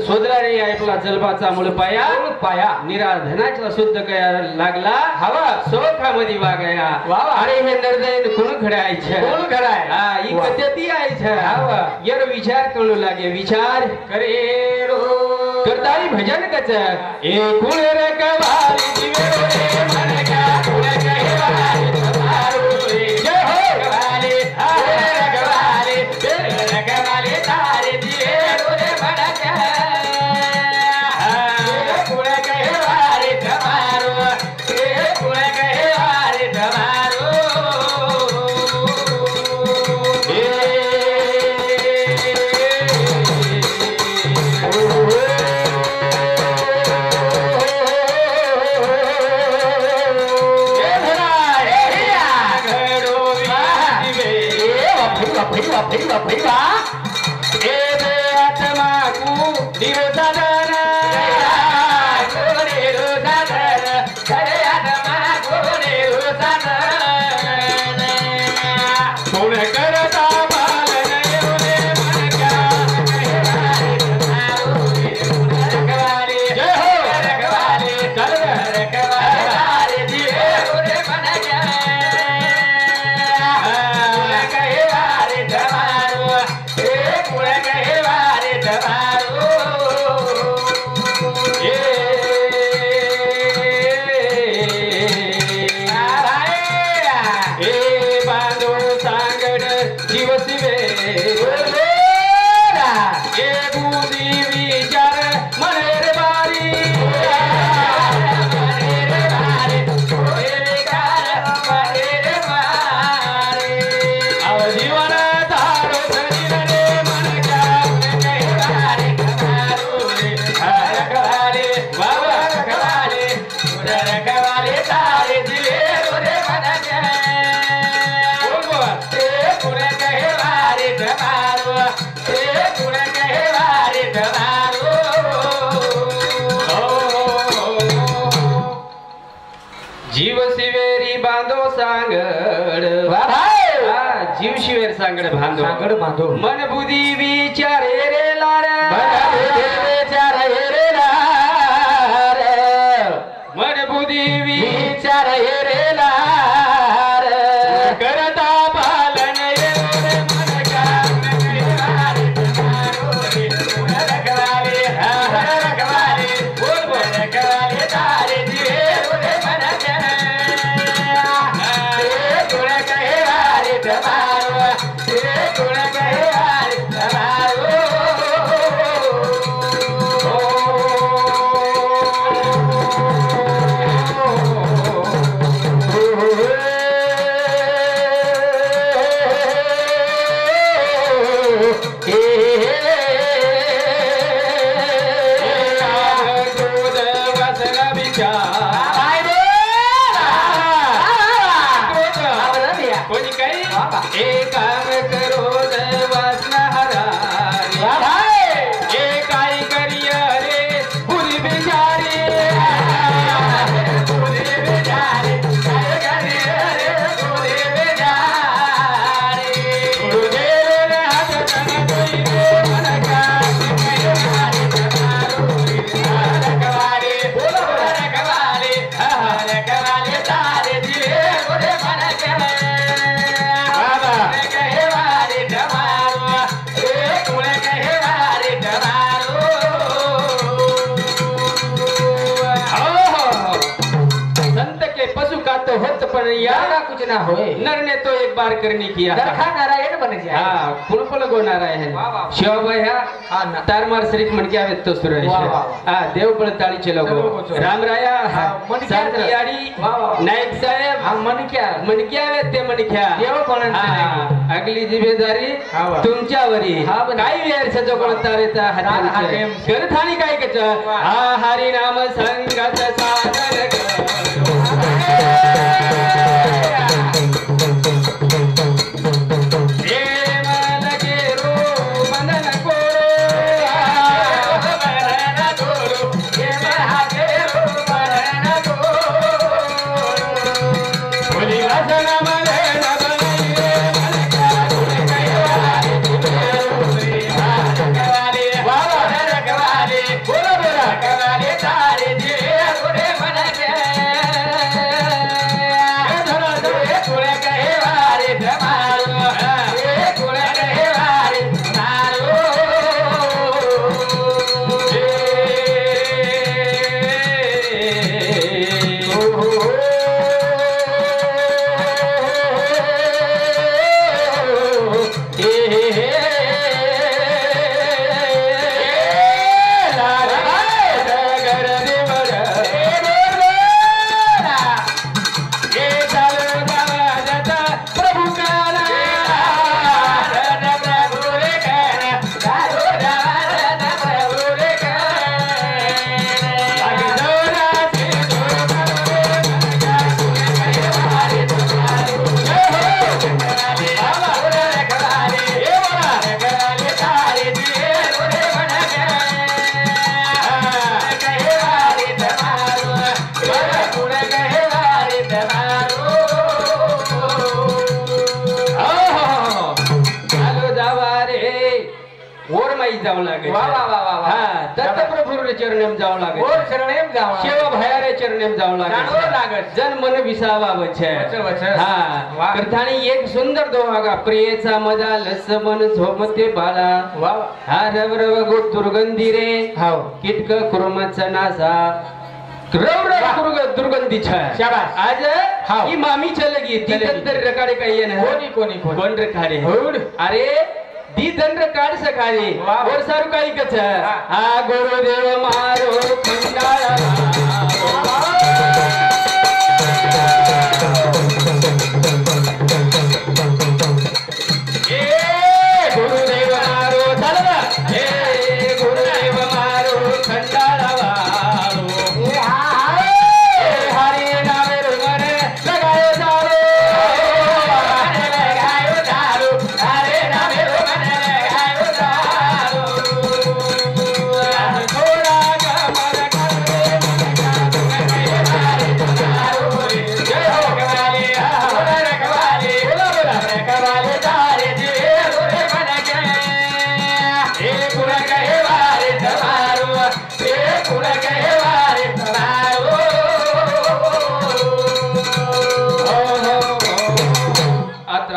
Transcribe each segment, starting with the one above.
सोदराने ऐकला जलबाचा मूळ पाया निराधनाचा शुद्ध कया लागला हवा सोखामध्ये वागाया अरे हे निर्दय कोण घडायचे कोण घडाय ही पद्धती आयছে हवा यार विचार करू लागे विचार करे रो करताई भजन कच ए कुळ रे कवाली दिवे रे मन का कुळ कवाली तुम्हारो जय हो कवाली रे कवाली रे कवाली तारे दिवे रे मन का जीव शिवेर सांगड बांधो मन बुद्धी विचारे रे लार विचारे रे लार मन बुद्धी विचारे रे लार करता पालन रे मन का रखवाले बोल बोल रखवाले तारे दिए रे मन का बनैया कुछ ना होए। नर ने तो एक बार करने किया दरखा नारायण बन जाए। हाँ पुनपल गो नारायण शिव भैया तार मार शरीफ मन क्या तो सुरेश हाँ देव पर ताली चलो राम राया सारथियाड़ी नायक साहेब मन क्या ते मन क्या अगली जिम्मेदारी तुमच्यावरी काही वेळेस जो कोणता रेता हाताने करथानी काय कच हा हरी नाम संगत साधन जाऊ लागे वाह वाह वाह वाह हां दत्तप्रभूरे चरणेम जाऊ लागे ओर चरणेम जाऊ शिव भयारे चरणेम जाऊ लागे जन मन विसावा वछे हां करतानी एक सुंदर दोहागा प्रियेचा मजा लस मन झोमते बाला वाह हा रव रव गो दुर्गंधी रे हाव किटक कुर्मचा नासा रव रव दुर्गंधी छ शाबाश आज ही मामी चलेगी ती तर रकाडे काही ना कोणी कोण रकाडे अरे दी दंड काढ सकाळी और सारू काही कच हा गुरुदेव मारो खंडाळा ए गुरुदेव मारो चला ए गुरुदेव मारो खंडाळा वालो ए हरी नाम रुमन लगायो दारू लगायो दारू हरे नाम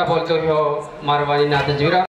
बोलतो मारवाणी नाथ जीरा